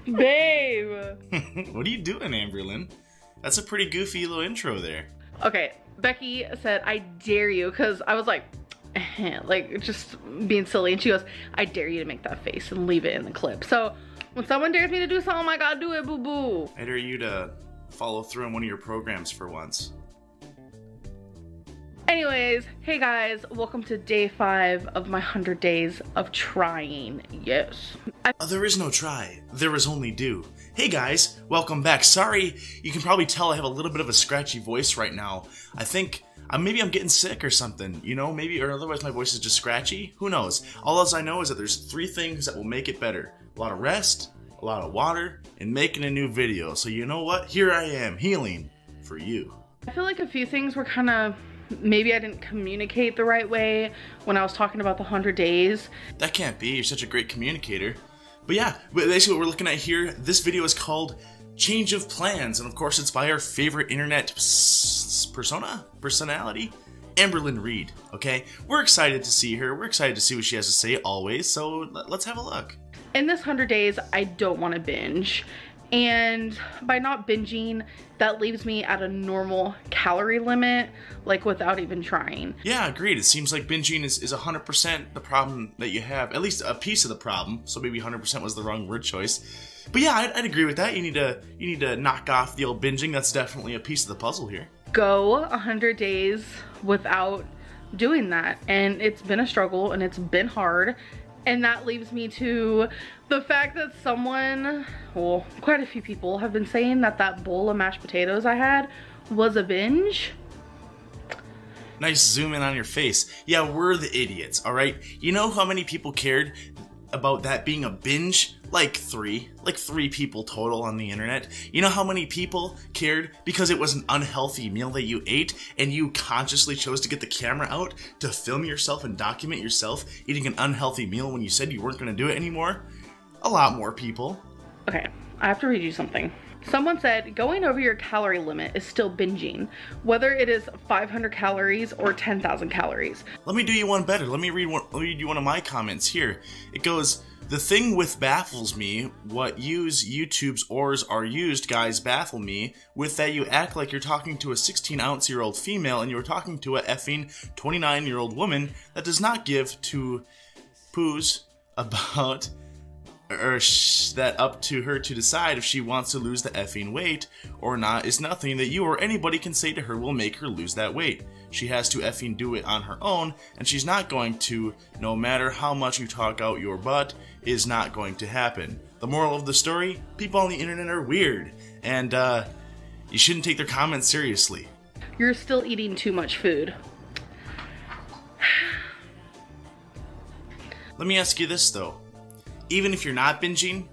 Babe! What are you doing, Amberlynn? That's a pretty goofy little intro there. Okay, Becky said, I dare you, because I was like just being silly, and she goes, I dare you to make that face and leave it in the clip. So when someone dares me to do something, I gotta do it, boo-boo. I dare you to follow through on one of your programs for once. Anyways, hey guys, welcome to day 5 of my 100 days of trying. Yes. There is no try, there is only do. Hey guys, welcome back. Sorry, you can probably tell I have a little bit of a scratchy voice right now. I think maybe I'm getting sick or something, you know, maybe, or otherwise my voice is just scratchy. Who knows? All else I know is that there's 3 things that will make it better. A lot of rest, a lot of water, and making a new video. So you know what? Here I am, healing for you. I feel like a few things were kind of, maybe I didn't communicate the right way when I was talking about the 100 days. That can't be, you're such a great communicator. But yeah, basically what we're looking at here, this video is called Change of Plans, and of course it's by our favorite internet personality, Amberlynn Reid, okay? We're excited to see her, we're excited to see what she has to say always, so let's have a look. In this 100 days, I don't want to binge. And by not binging, that leaves me at a normal calorie limit, like without even trying. Yeah, agreed. It seems like binging is 100% the problem that you have, at least a piece of the problem. So maybe 100% was the wrong word choice. But yeah, I'd agree with that. You need to knock off the old binging. That's definitely a piece of the puzzle here. Go 100 days without doing that. And it's been a struggle and it's been hard. And that leaves me to the fact that someone, well, quite a few people have been saying that that bowl of mashed potatoes I had was a binge. Nice zoom in on your face. Yeah, we're the idiots, alright? You know how many people cared about that being a binge? Like 3 people total on the internet. You know how many people cared because it was an unhealthy meal that you ate and you consciously chose to get the camera out to film yourself and document yourself eating an unhealthy meal when you said you weren't going to do it anymore? A lot more people. Okay, I have to read you something. Someone said, going over your calorie limit is still binging, whether it is 500 calories or 10,000 calories. Let me do you one better. Let me read you one of my comments here. It goes, the thing with baffles me, what YouTube's ors are used guys baffle me, with that you act like you're talking to a 16-ounce-year-old female and you're talking to a effing 29-year-old woman that does not give two poos about that up to her to decide if she wants to lose the effing weight or not is nothing that you or anybody can say to her will make her lose that weight. She has to effing do it on her own, and she's not going to, no matter how much you talk out your butt, is not going to happen. The moral of the story, people on the internet are weird, and you shouldn't take their comments seriously. You're still eating too much food. Let me ask you this though. Even if you're not binging,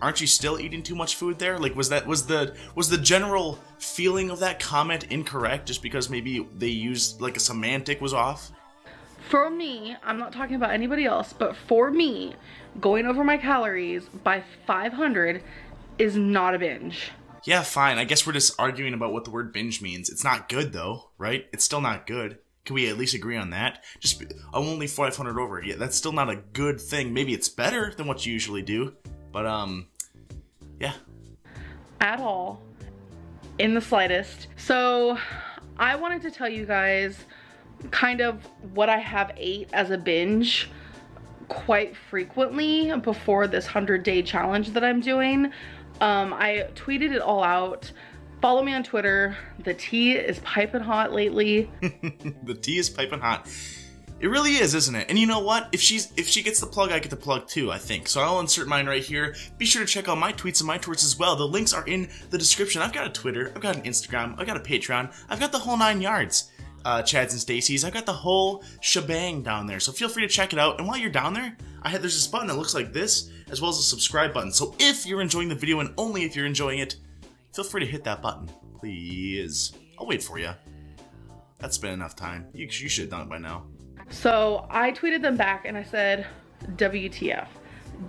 aren't you still eating too much food there? Like, was the general feeling of that comment incorrect just because maybe they used, like, a semantic was off? For me, I'm not talking about anybody else, but for me, going over my calories by 500 is not a binge. Yeah, fine. I guess we're just arguing about what the word binge means. It's not good though, right? It's still not good. Can we at least agree on that? Just, I'm only 500 over. Yeah, that's still not a good thing. Maybe it's better than what you usually do, but yeah. At all, in the slightest. So, I wanted to tell you guys kind of what I have ate as a binge quite frequently before this 100-day challenge that I'm doing. I tweeted it all out. Follow me on Twitter. The tea is piping hot lately. The tea is piping hot. It really is, isn't it? And you know what? If she gets the plug, I get the plug too, I think. So I'll insert mine right here. Be sure to check out my tweets and my Twitters as well. The links are in the description. I've got a Twitter, I've got an Instagram, I've got a Patreon, I've got the whole 9 yards. Chad's and Stacy's. I've got the whole shebang down there. So feel free to check it out. And while you're down there, there's this button that looks like this, as well as a subscribe button. So if you're enjoying the video, and only if you're enjoying it, feel free to hit that button, please. I'll wait for you. That's been enough time. You should have done it by now. So I tweeted them back and I said, WTF.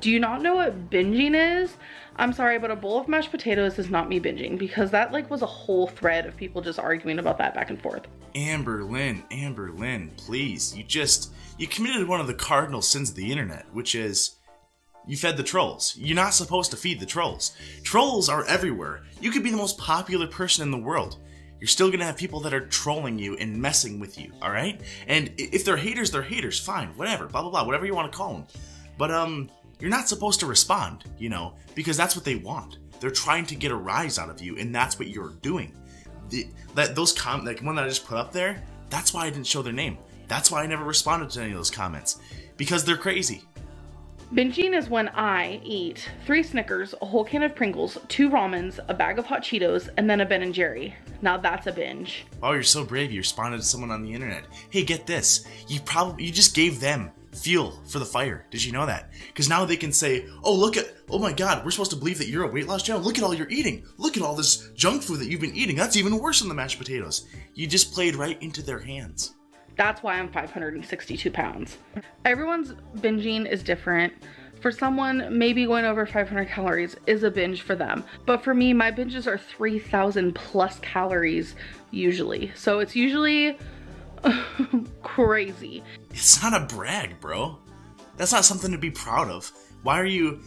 Do you not know what binging is? I'm sorry, but a bowl of mashed potatoes is not me binging, because that like was a whole thread of people just arguing about that back and forth. Amberlynn, please. You committed one of the cardinal sins of the internet, which is you fed the trolls. You're not supposed to feed the trolls. Trolls are everywhere. You could be the most popular person in the world. You're still gonna have people that are trolling you and messing with you, alright? And if they're haters, fine, whatever, blah, blah, blah, whatever you want to call them. But, you're not supposed to respond, you know, because that's what they want. They're trying to get a rise out of you, and that's what you're doing. Like one that I just put up there, that's why I didn't show their name. That's why I never responded to any of those comments. Because they're crazy. Binging is when I eat 3 Snickers, a whole can of Pringles, 2 ramens, a bag of hot Cheetos, and then a Ben & Jerry. Now that's a binge. Oh, you're so brave. You responded to someone on the internet. Hey, get this. You just gave them fuel for the fire. Did you know that? Because now they can say, oh my god, we're supposed to believe that you're a weight loss channel? Look at all you're eating. Look at all this junk food that you've been eating. That's even worse than the mashed potatoes. You just played right into their hands. That's why I'm 562 pounds. Everyone's binging is different. For someone, maybe going over 500 calories is a binge for them. But for me, my binges are 3,000 plus calories usually. So it's usually crazy. It's not a brag, bro. That's not something to be proud of. Why are you...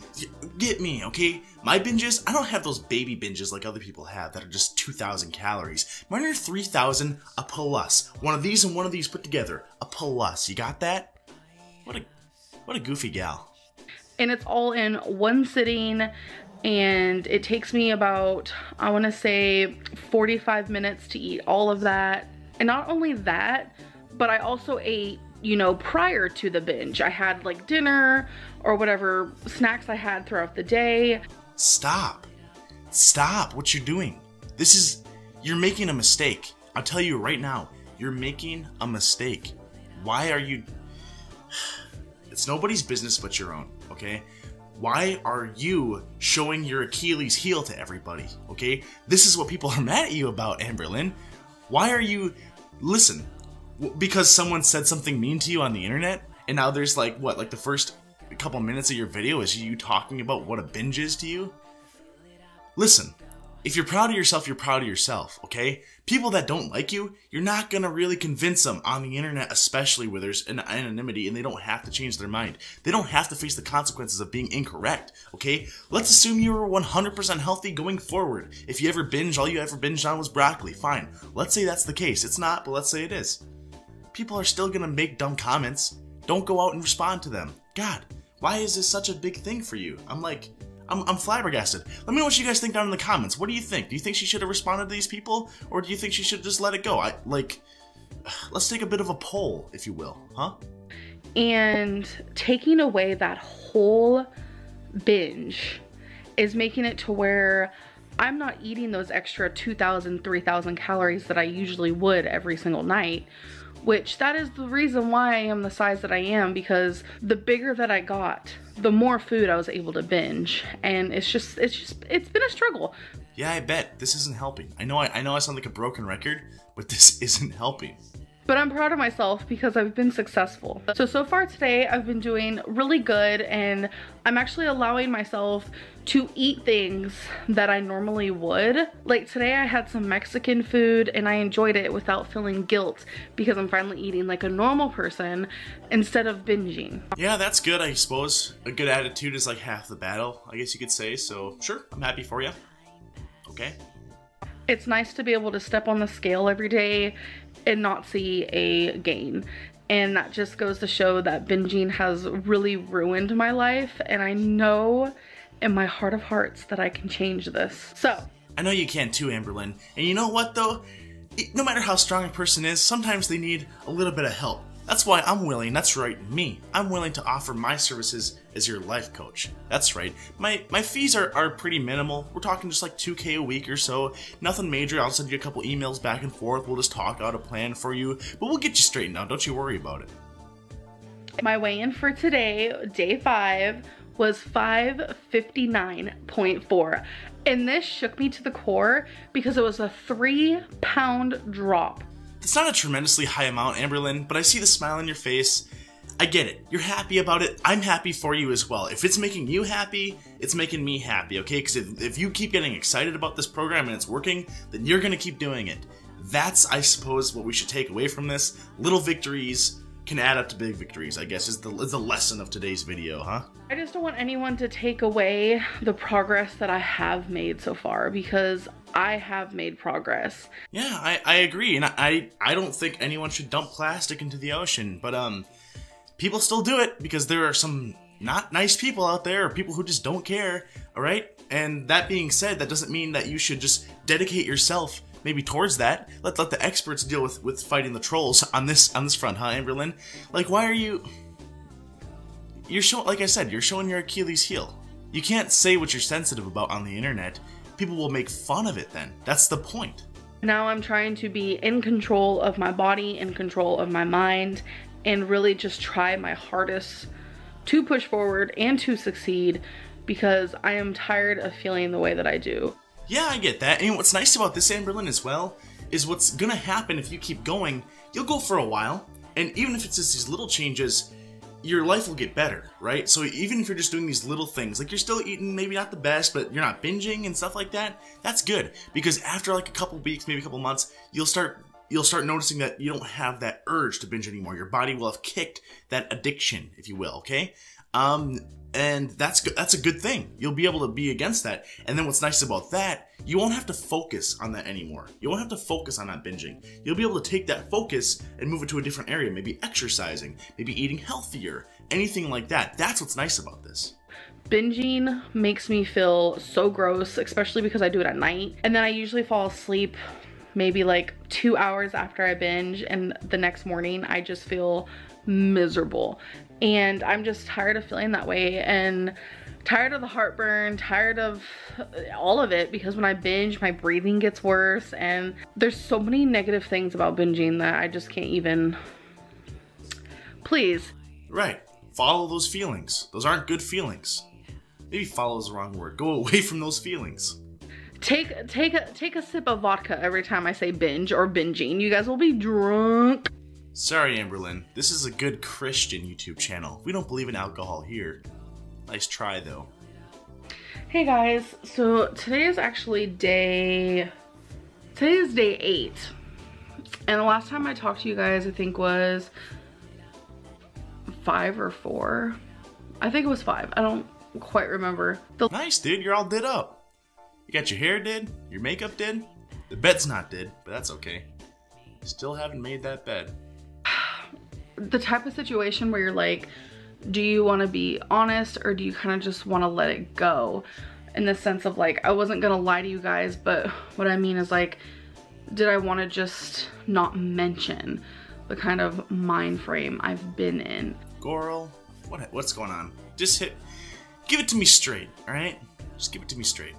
Get me, okay? My binges, I don't have those baby binges like other people have that are just 2,000 calories. Mine are 3,000 a plus. One of these and one of these put together. A plus. You got that? What a goofy gal. And it's all in one sitting, and it takes me about, I want to say, 45 minutes to eat all of that. And not only that, but I also ate, you know, prior to the binge. I had like dinner or whatever snacks I had throughout the day. Stop what you're doing. You're making a mistake. I'll tell you right now, you're making a mistake. Why are you... It's nobody's business but your own, okay? Why are you showing your Achilles heel to everybody, okay? This is what people are mad at you about, Amberlynn. Why are you... Listen, because someone said something mean to you on the internet, and now there's like, what, like the first couple minutes of your video is you talking about what a binge is to you? Listen, if you're proud of yourself, you're proud of yourself, okay? People that don't like you, you're not gonna really convince them on the internet, especially where there's an anonymity and they don't have to change their mind. They don't have to face the consequences of being incorrect, okay? Let's assume you were 100% healthy going forward. If you ever binge, all you ever binged on was broccoli, fine. Let's say that's the case. It's not, but let's say it is. People are still gonna make dumb comments. Don't go out and respond to them. God, why is this such a big thing for you? I'm flabbergasted. Let me know what you guys think down in the comments. What do you think? Do you think she should have responded to these people? Or do you think she should just let it go? Let's take a bit of a poll, if you will, huh? And taking away that whole binge is making it to where I'm not eating those extra 2,000, 3,000 calories that I usually would every single night. Which that is the reason why I am the size that I am, because the bigger that I got, the more food I was able to binge. And it's been a struggle. Yeah, I bet. This isn't helping. I know I sound like a broken record, but this isn't helping. But I'm proud of myself because I've been successful. So far today, I've been doing really good, and I'm actually allowing myself to eat things that I normally would. Like today I had some Mexican food and I enjoyed it without feeling guilt because I'm finally eating like a normal person instead of binging. Yeah, that's good, I suppose. A good attitude is like half the battle, I guess you could say. So sure, I'm happy for you. Okay. It's nice to be able to step on the scale every day and not see a gain. And that just goes to show that binging has really ruined my life, and I know in my heart of hearts that I can change this. So I know you can too, Amberlynn. And you know what though? No matter how strong a person is, sometimes they need a little bit of help. That's why I'm willing, that's right, me. I'm willing to offer my services as your life coach. That's right. My fees are pretty minimal. We're talking just like $2K a week or so. Nothing major. I'll send you a couple emails back and forth. We'll just talk out a plan for you. But we'll get you straightened out. Don't you worry about it. My weigh-in for today, day 5, was 559.4. And this shook me to the core because it was a 3-pound drop. It's not a tremendously high amount, Amberlynn, but I see the smile on your face. I get it. You're happy about it. I'm happy for you as well. If it's making you happy, it's making me happy, okay? Because if you keep getting excited about this program and it's working, then you're going to keep doing it. That's, I suppose, what we should take away from this. Little victories can add up to big victories, I guess, is the lesson of today's video, huh? I just don't want anyone to take away the progress that I have made so far, because I have made progress. Yeah, I agree, and I don't think anyone should dump plastic into the ocean, but people still do it because there are some not nice people out there, or people who just don't care, alright? And that being said, that doesn't mean that you should just dedicate yourself maybe towards that. Let the experts deal with fighting the trolls on this front, huh, Amberlynn? Like, why are you're showing, like I said, you're showing your Achilles heel. You can't say what you're sensitive about on the internet. People will make fun of it then. That's the point. Now I'm trying to be in control of my body, in control of my mind, and really just try my hardest to push forward and to succeed, because I am tired of feeling the way that I do. Yeah, I get that. And what's nice about this, Amberlynn, as well, is what's gonna happen if you keep going, you'll go for a while, and even if it's just these little changes, your life will get better, right? So even if you're just doing these little things, like you're still eating maybe not the best, but you're not binging and stuff like that, that's good. Because after like a couple weeks, maybe a couple months, you'll start noticing that you don't have that urge to binge anymore. Your body will have kicked that addiction, if you will, okay? And that's good. That's a good thing. You'll be able to be against that. And then what's nice about that, you won't have to focus on that anymore. You won't have to focus on that binging. You'll be able to take that focus and move it to a different area. Maybe exercising, maybe eating healthier, anything like that. That's what's nice about this. Binging makes me feel so gross, especially because I do it at night. And then I usually fall asleep maybe like 2 hours after I binge, and the next morning I just feel miserable. And I'm just tired of feeling that way, and tired of the heartburn, tired of all of it, because when I binge, my breathing gets worse, and there's so many negative things about binging that I just can't even. Please. Right. Follow those feelings. Those aren't good feelings. Maybe follow is the wrong word. Go away from those feelings. Take a sip of vodka every time I say binge or binging. You guys will be drunk. Sorry, Amberlynn. This is a good Christian YouTube channel. We don't believe in alcohol here. Nice try, though. Hey guys, so today is actually day 8. And the last time I talked to you guys, I think was 5 or 4. I think it was 5. I don't quite remember. Nice, dude. You're all did up. You got your hair did, your makeup did. The bed's not did, but that's okay. Still haven't made that bed. The type of situation where you're like, do you want to be honest, or do you kind of just want to let it go? In the sense of like, I wasn't gonna lie to you guys, but what I mean is like, did I want to just not mention the kind of mind frame I've been in? Girl, what's going on? Just give it to me straight, alright? Just give it to me straight.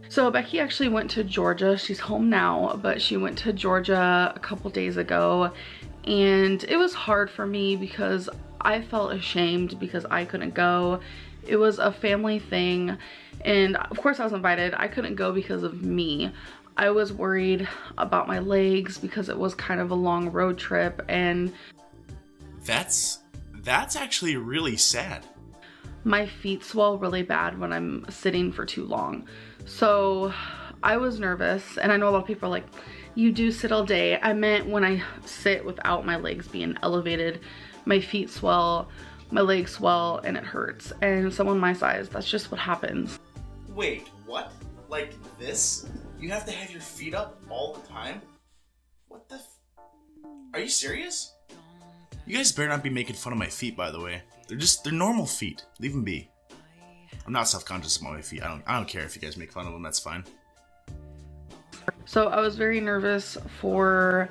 So Becky actually went to Georgia. She's home now, but she went to Georgia a couple days ago, and it was hard for me because I felt ashamed because I couldn't go. It was a family thing, and of course I was invited. I couldn't go because of me. I was worried about my legs because it was kind of a long road trip, and that's actually really sad. My feet swell really bad when I'm sitting for too long. So I was nervous, and I know a lot of people are like, you do sit all day. I meant when I sit without my legs being elevated, my feet swell, my legs swell, and it hurts. And someone my size, that's just what happens. Wait, what? Like this? You have to have your feet up all the time? What the Are you serious? You guys better not be making fun of my feet, by the way. They're normal feet. Leave them be. I'm not self-conscious about my feet. I don't care if you guys make fun of them, that's fine. So I was very nervous for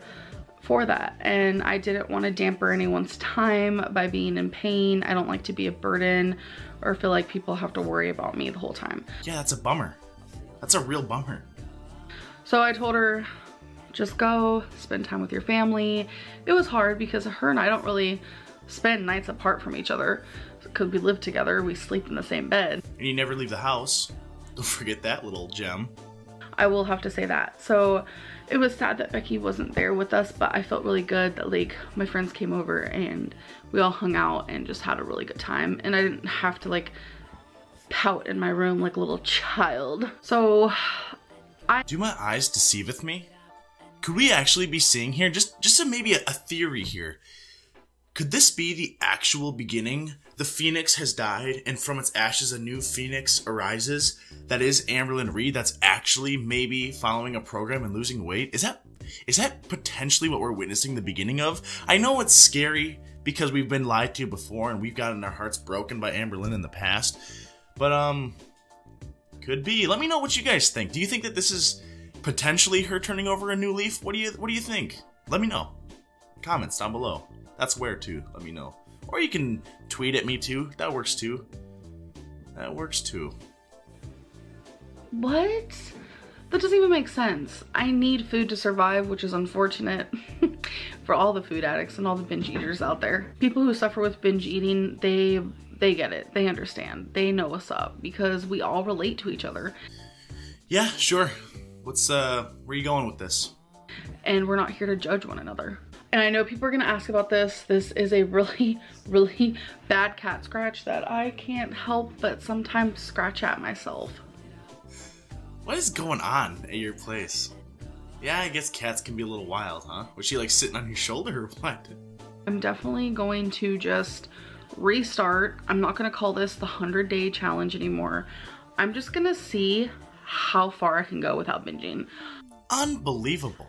that, and I didn't want to damper anyone's time by being in pain. I don't like to be a burden or feel like people have to worry about me the whole time. Yeah, that's a bummer. That's a real bummer. So I told her, just go, spend time with your family. It was hard because her and I don't really spend nights apart from each other because we live together, we sleep in the same bed. And you never leave the house. Don't forget that little gem. I will have to say that. So it was sad that Becky wasn't there with us, but I felt really good that like my friends came over and we all hung out and just had a really good time, and I didn't have to like pout in my room like a little child. So Do my eyes deceiveth me? Could we actually be seeing here, just maybe a theory here, could this be the actual beginning? The phoenix has died, and from its ashes a new phoenix arises. That is Amberlynn Reid. That's actually maybe following a program and losing weight. Is that potentially what we're witnessing the beginning of? I know it's scary because we've been lied to before and we've gotten our hearts broken by Amberlynn in the past. But could be. Let me know what you guys think. Do you think that this is potentially her turning over a new leaf? What do you think? Let me know. Comments down below. That's where to. Let me know. Or you can tweet at me too. That works too. That works too. What? That doesn't even make sense. I need food to survive, which is unfortunate for all the food addicts and all the binge eaters out there. People who suffer with binge eating, they get it. They understand. They know what's up because we all relate to each other. Yeah, sure. Where are you going with this? And we're not here to judge one another. And I know people are gonna ask about this. This is a really, really bad cat scratch that I can't help but sometimes scratch at myself. What is going on at your place? Yeah, I guess cats can be a little wild, huh? Was she like sitting on your shoulder or what? I'm definitely going to just restart. I'm not gonna call this the 100-day challenge anymore. I'm just gonna see how far I can go without binging. Unbelievable.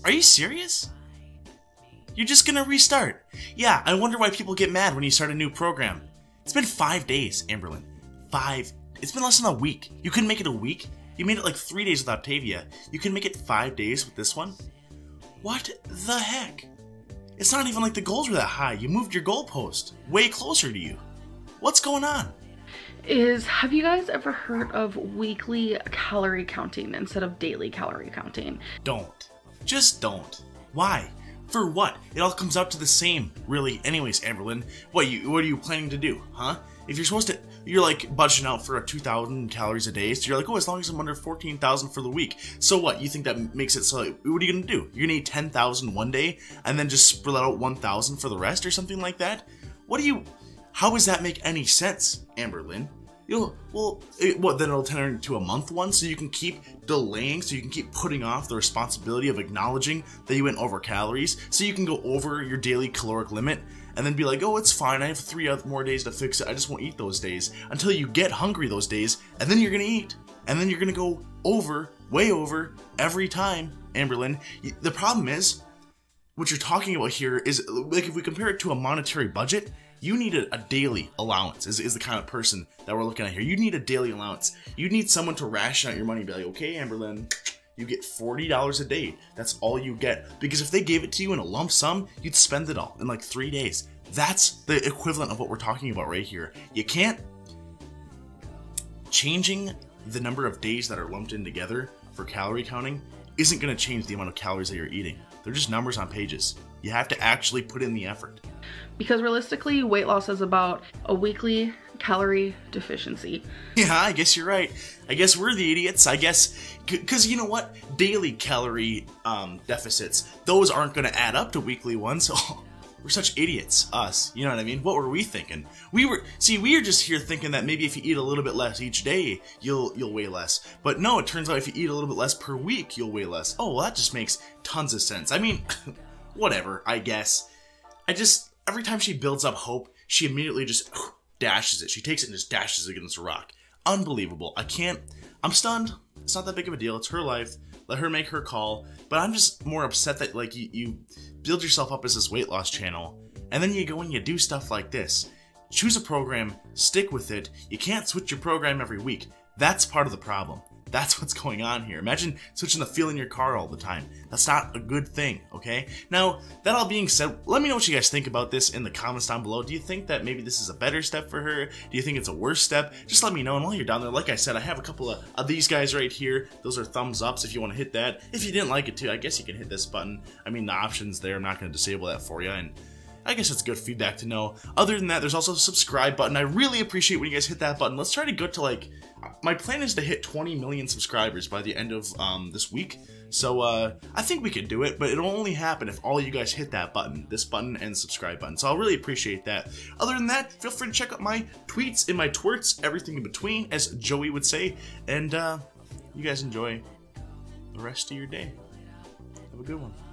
Are you serious? You're just gonna restart? Yeah, I wonder why people get mad when you start a new program. It's been 5 days, Amberlynn. It's been less than a week. You couldn't make it a week? You made it like 3 days with Optavia. You can make it 5 days with this one? What the heck? It's not even like the goals were that high. You moved your goalpost way closer to you. What's going on? Have you guys ever heard of weekly calorie counting instead of daily calorie counting? Don't. Just don't. Why? For what? It all comes out to the same, really. Anyways, Amberlynn, what are you planning to do, huh? If you're like budgeting out for 2,000 calories a day, so you're like, oh, as long as I'm under 14,000 for the week. So what? You think that makes it so, what are you gonna do? You're gonna eat 10,000 one day, and then just spread out 1,000 for the rest, or something like that? How does that make any sense, Amberlynn? Then it'll turn into a month one, so you can keep delaying, so you can keep putting off the responsibility of acknowledging that you went over calories, so you can go over your daily caloric limit, and then be like, oh, it's fine, I have 3 more days to fix it, I just won't eat those days, until you get hungry those days, and then you're gonna eat, and then you're gonna go over, way over, every time, Amberlynn. The problem is, what you're talking about here is, like, if we compare it to a monetary budget, you need a daily allowance, is the kind of person that we're looking at here. You need a daily allowance. You need someone to ration out your money and be like, okay, Amberlynn, you get $40 a day. That's all you get. Because if they gave it to you in a lump sum, you'd spend it all in like 3 days. That's the equivalent of what we're talking about right here. You can't... Changing the number of days that are lumped in together for calorie counting isn't going to change the amount of calories that you're eating. They're just numbers on pages. You have to actually put in the effort. Because realistically, weight loss is about a weekly calorie deficiency. Yeah, I guess you're right. I guess we're the idiots. I guess, because you know what? Daily calorie deficits, those aren't going to add up to weekly ones. Oh, we're such idiots, us. You know what I mean? What were we thinking? We were just here thinking that maybe if you eat a little bit less each day, you'll weigh less. But no, it turns out if you eat a little bit less per week, you'll weigh less. Oh, well, that just makes tons of sense. I mean, whatever, I guess. Every time she builds up hope, she immediately just dashes it. She takes it and just dashes it against a rock. Unbelievable. I'm stunned. It's not that big of a deal. It's her life. Let her make her call. But I'm just more upset that, like, you build yourself up as this weight loss channel, and then you go and you do stuff like this. Choose a program, stick with it. You can't switch your program every week. That's part of the problem. That's what's going on here. Imagine switching the fuel in your car all the time. That's not a good thing, okay? Now, that all being said, let me know what you guys think about this in the comments down below. Do you think that maybe this is a better step for her? Do you think it's a worse step? Just let me know, and while you're down there, like I said, I have a couple of these guys right here. Those are thumbs ups if you want to hit that. If you didn't like it too, I guess you can hit this button. I mean, the option's there. I'm not going to disable that for you, and I guess it's good feedback to know. Other than that, there's also a subscribe button. I really appreciate when you guys hit that button. Let's try to get to, like, my plan is to hit 20 million subscribers by the end of this week. So I think we can do it, but it'll only happen if all you guys hit that button, this button and subscribe button. So I'll really appreciate that. Other than that, feel free to check out my tweets and my twerts, everything in between, as Joey would say. And you guys enjoy the rest of your day. Have a good one.